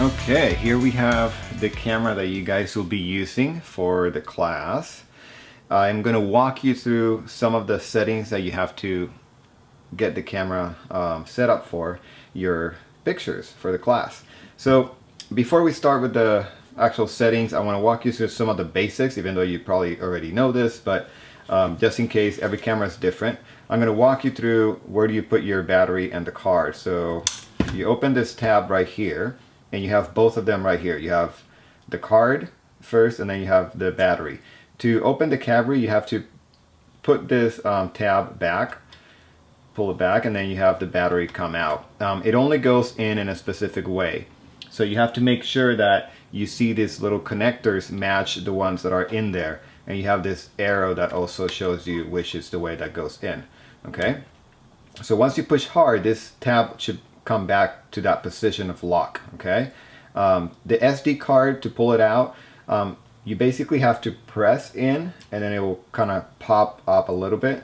Okay, here we have the camera that you guys will be using for the class. I'm going to walk you through some of the settings that you have to get the camera set up for your pictures for the class. So before we start with the actual settings, I want to walk you through some of the basics, even though you probably already know this, but just in case, every camera is different. I'm going to walk you through where do you put your battery and the card. So you open this tab right here, and you have both of them right here. You have the card first, and then you have the battery. To open the camera, you have to put this tab back, pull it back, and then you have the battery come out. It only goes in a specific way. So you have to make sure that you see these little connectors match the ones that are in there. And you have this arrow that also shows you which is the way that goes in. Okay? So once you push hard, this tab should come back to that position of lock. Okay? The SD card, to pull it out, you basically have to press in, and then it will kind of pop up a little bit,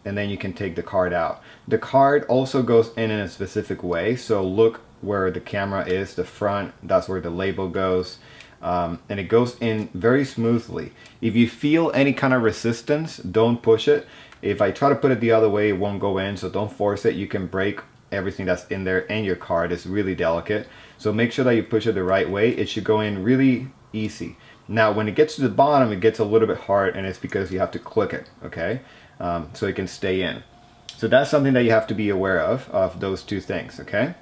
and then you can take the card out. The card also goes in a specific way, so look where the camera is, the front, that's where the label goes, and it goes in very smoothly. If you feel any kind of resistance, don't push it. If I try to put it the other way, it won't go in, so don't force it. You can break everything that's in there, and your card is really delicate, so make sure that you push it the right way. It should go in really easy. Now when it gets to the bottom, it gets a little bit hard, and it's because you have to click it, okay, so it can stay in. So that's something that you have to be aware of those two things. Okay,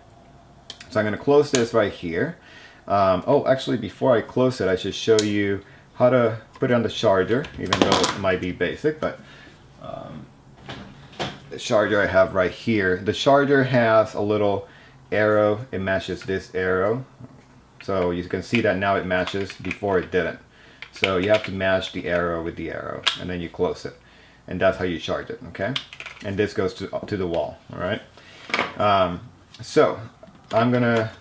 so I'm going to close this right here. Oh, actually, before I close it, I should show you how to put it on the charger, even though it might be basic, but the charger I have right here. The charger has a little arrow. It matches this arrow. So you can see that now it matches. Before it didn't. So you have to match the arrow with the arrow, and then you close it. And that's how you charge it, okay? And this goes to the wall, all right? So I'm gonna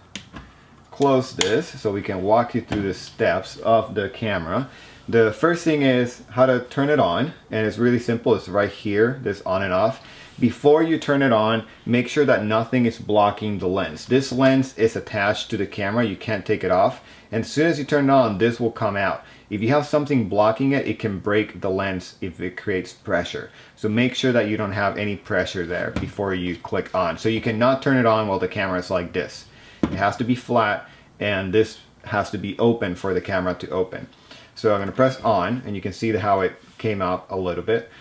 close this so we can walk you through the steps of the camera. The first thing is how to turn it on, and it's really simple. It's right here, this on and off. Before you turn it on, make sure that nothing is blocking the lens. This lens is attached to the camera. You can't take it off. And as soon as you turn it on, this will come out. If you have something blocking it, it can break the lens if it creates pressure. So make sure that you don't have any pressure there before you click on. So you cannot turn it on while the camera is like this. It has to be flat, and this has to be open for the camera to open. So I'm going to press on, and you can see how it came out a little bit.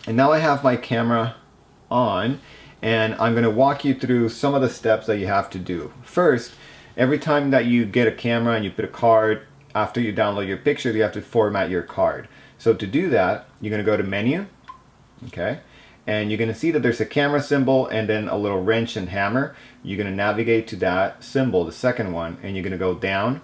And now I have my camera on, and I'm going to walk you through some of the steps that you have to do. First, every time that you get a camera and you put a card, after you download your picture, you have to format your card. So to do that, you're going to go to menu, okay, and you're going to see that there's a camera symbol and then a little wrench and hammer. You're going to navigate to that symbol, the second one, and you're going to go down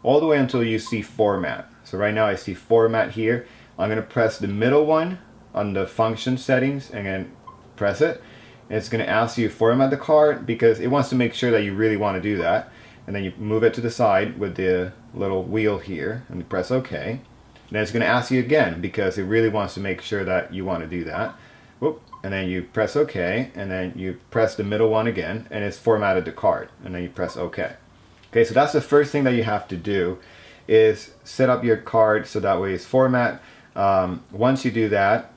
all the way until you see format. So right now I see format here. I'm going to press the middle one on the function settings and then press it. And it's going to ask you to format the card because it wants to make sure that you really want to do that. And then you move it to the side with the little wheel here and you press OK. And then it's going to ask you again because it really wants to make sure that you want to do that. Whoop. And then you press OK, and then you press the middle one again, and it's formatted the card. And then you press OK. Okay, so that's the first thing that you have to do, is set up your card so that way it's format. Once you do that,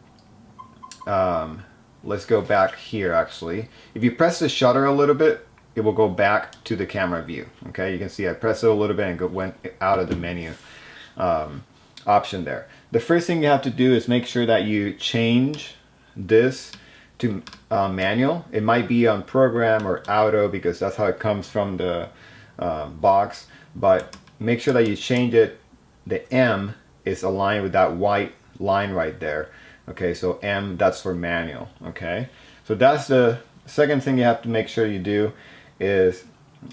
let's go back here actually. If you press the shutter a little bit, it will go back to the camera view. Okay, you can see I pressed it a little bit and it went out of the menu option there. The first thing you have to do is make sure that you change this to manual. It might be on program or auto because that's how it comes from the box, but make sure that you change it. The M is aligned with that white line right there. Okay, so M, that's for manual. Okay, so that's the second thing you have to make sure you do, is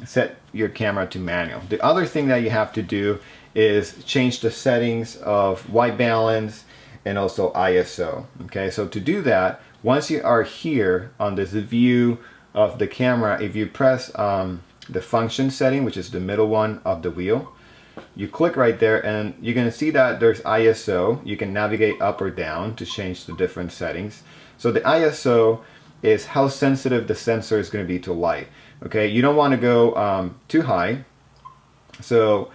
set your camera to manual. The other thing that you have to do is change the settings of white balance and also ISO. Okay, so to do that, once you are here on this view of the camera, if you press the function setting, which is the middle one of the wheel, you click right there and you're going to see that there's ISO. You can navigate up or down to change the different settings. So the ISO is how sensitive the sensor is going to be to light. Okay, you don't want to go too high. So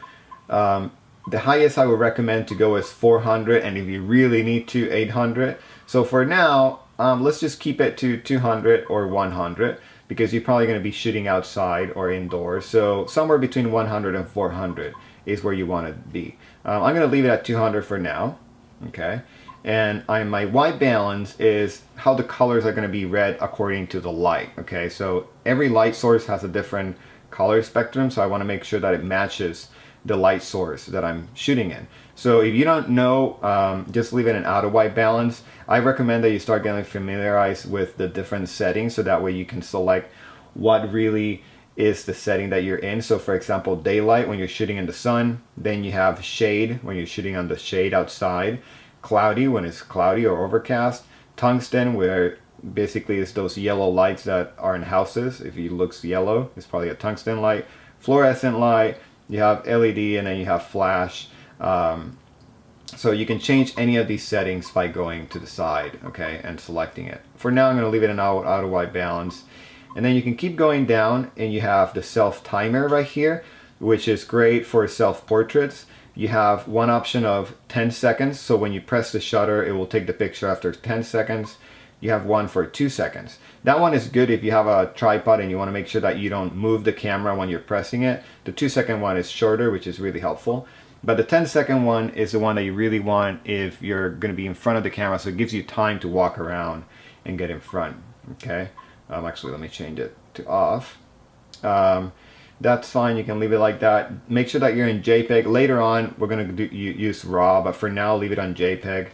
the highest I would recommend to go is 400, and if you really need to, 800. So for now, let's just keep it to 200 or 100 because you're probably going to be shooting outside or indoors. So somewhere between 100 and 400 is where you want to be. I'm going to leave it at 200 for now. Okay, and my white balance is how the colors are going to be read according to the light. Okay, so every light source has a different color spectrum, so I want to make sure that it matches the light source that I'm shooting in. So if you don't know, just leave it in auto white balance. I recommend that you start getting familiarized with the different settings so that way you can select what really is the setting that you're in. So for example, daylight when you're shooting in the sun, then you have shade when you're shooting on the shade outside, cloudy when it's cloudy or overcast, tungsten where basically it's those yellow lights that are in houses. If it looks yellow, it's probably a tungsten light, fluorescent light, you have LED, and then you have flash. So you can change any of these settings by going to the side, okay, and selecting it. For now, I'm going to leave it in auto white balance. And then you can keep going down, and you have the self timer right here, which is great for self portraits. You have one option of 10 seconds. So when you press the shutter, it will take the picture after 10 seconds. You have one for 2 seconds. That one is good if you have a tripod and you want to make sure that you don't move the camera when you're pressing it. The 2-second one is shorter, which is really helpful. But the 10-second one is the one that you really want if you're going to be in front of the camera, so it gives you time to walk around and get in front. Okay. Actually, let me change it to off. That's fine. You can leave it like that. Make sure that you're in JPEG. Later on, we're going to use RAW, but for now, leave it on JPEG.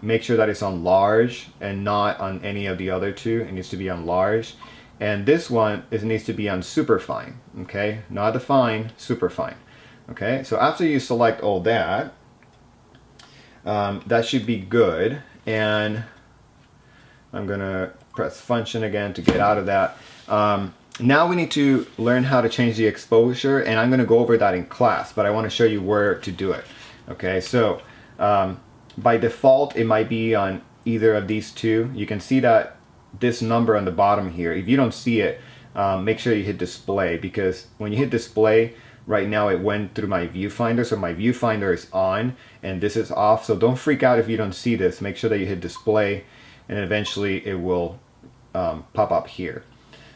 Make sure that it's on large and not on any of the other two. It needs to be on large. And this one needs to be on super fine. Okay, not the fine, super fine. Okay, so after you select all that, that should be good. And I'm gonna press function again to get out of that. Now we need to learn how to change the exposure, and I'm gonna go over that in class, but I wanna show you where to do it. Okay, so by default, it might be on either of these two. You can see that this number on the bottom here, if you don't see it, make sure you hit display, because when you hit display, right now it went through my viewfinder, so my viewfinder is on and this is off. So don't freak out if you don't see this. Make sure that you hit display, and eventually it will pop up here.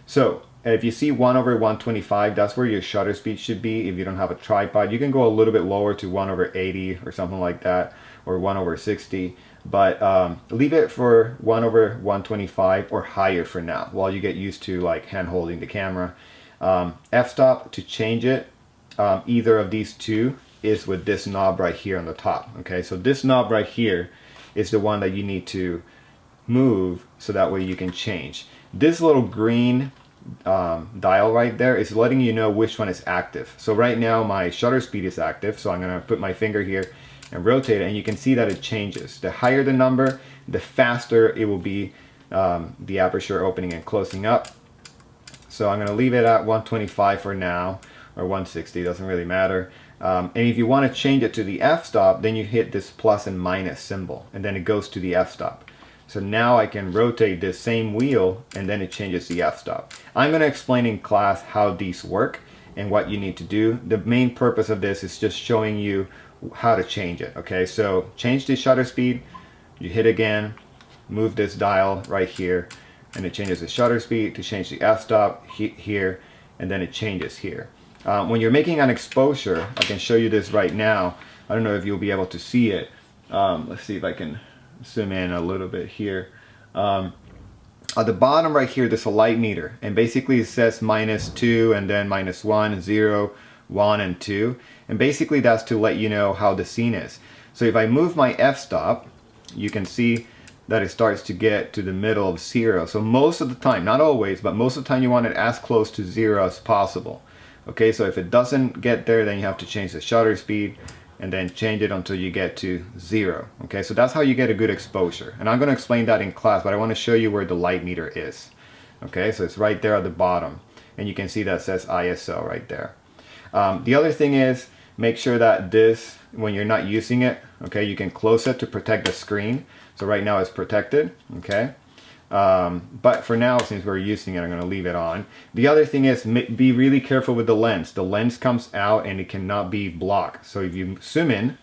So if you see 1/125, that's where your shutter speed should be. If you don't have a tripod, you can go a little bit lower to 1/80 or something like that, or 1/60, but leave it for 1/125 or higher for now while you get used to like hand holding the camera. F-stop to change it, either of these two is with this knob right here on the top. Okay, so this knob right here is the one that you need to move so that way you can change. This little green dial right there is letting you know which one is active. So right now my shutter speed is active, so I'm going to put my finger here and rotate it, and you can see that it changes. The higher the number, the faster it will be the aperture opening and closing up. So I'm going to leave it at 125 for now, or 160, doesn't really matter. And if you want to change it to the f-stop, then you hit this plus and minus symbol, and then it goes to the f-stop. So now I can rotate this same wheel, and then it changes the f-stop. I'm going to explain in class how these work and what you need to do. The main purpose of this is just showing you how to change it. Okay, so change the shutter speed, you hit again, move this dial right here, and it changes the shutter speed. To change the f-stop, hit here, and then it changes here. When you're making an exposure, I can show you this right now. I don't know if you'll be able to see it. Let's see if I can zoom in a little bit here. At the bottom right here, there's a light meter, and basically it says -2 and then -1, 0, 1, and 2. And basically that's to let you know how the scene is. So if I move my f-stop, you can see that it starts to get to the middle of 0. So most of the time, not always, but most of the time you want it as close to 0 as possible. Okay, so if it doesn't get there, then you have to change the shutter speed and then change it until you get to 0. Okay, so that's how you get a good exposure. And I'm going to explain that in class, but I want to show you where the light meter is. Okay, so it's right there at the bottom, and you can see that says ISO right there. The other thing is, make sure that this, when you're not using it, okay, you can close it to protect the screen. So right now it's protected, okay? But for now, since we're using it, I'm going to leave it on. The other thing is be really careful with the lens. The lens comes out and it cannot be blocked. So if you zoom in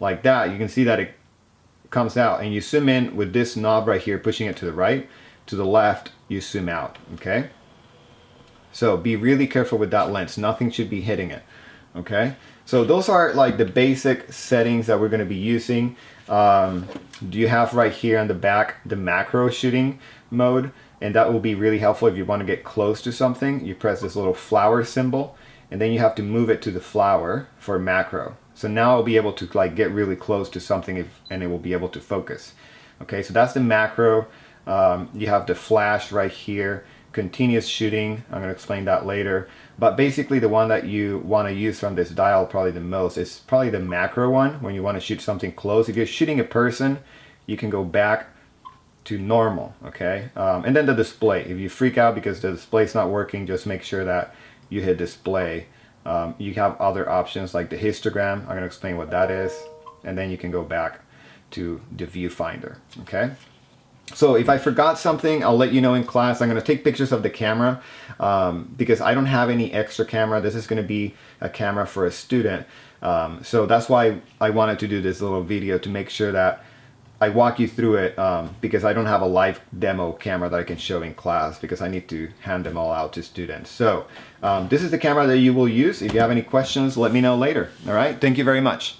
like that, you can see that it comes out, and you zoom in with this knob right here, pushing it to the right, to the left, you zoom out, okay? So be really careful with that lens. Nothing should be hitting it, okay? So those are like the basic settings that we're going to be using. You have right here on the back the macro shooting mode, and that will be really helpful if you want to get close to something. You press this little flower symbol, and then you have to move it to the flower for macro. So now I'll be able to like get really close to something and it will be able to focus. Okay, so that's the macro. You have the flash right here, continuous shooting. I'm going to explain that later. But basically the one that you want to use from this dial probably the most is probably the macro one when you want to shoot something close. If you're shooting a person, you can go back to normal, okay? And then the display. If you freak out because the display's not working, just make sure that you hit display. You have other options like the histogram. I'm going to explain what that is. And then you can go back to the viewfinder, okay? So if I forgot something, I'll let you know in class. I'm going to take pictures of the camera because I don't have any extra camera. This is going to be a camera for a student. So that's why I wanted to do this little video, to make sure that I walk you through it, because I don't have a live demo camera that I can show in class because I need to hand them all out to students. So this is the camera that you will use. If you have any questions, let me know later. All right. Thank you very much.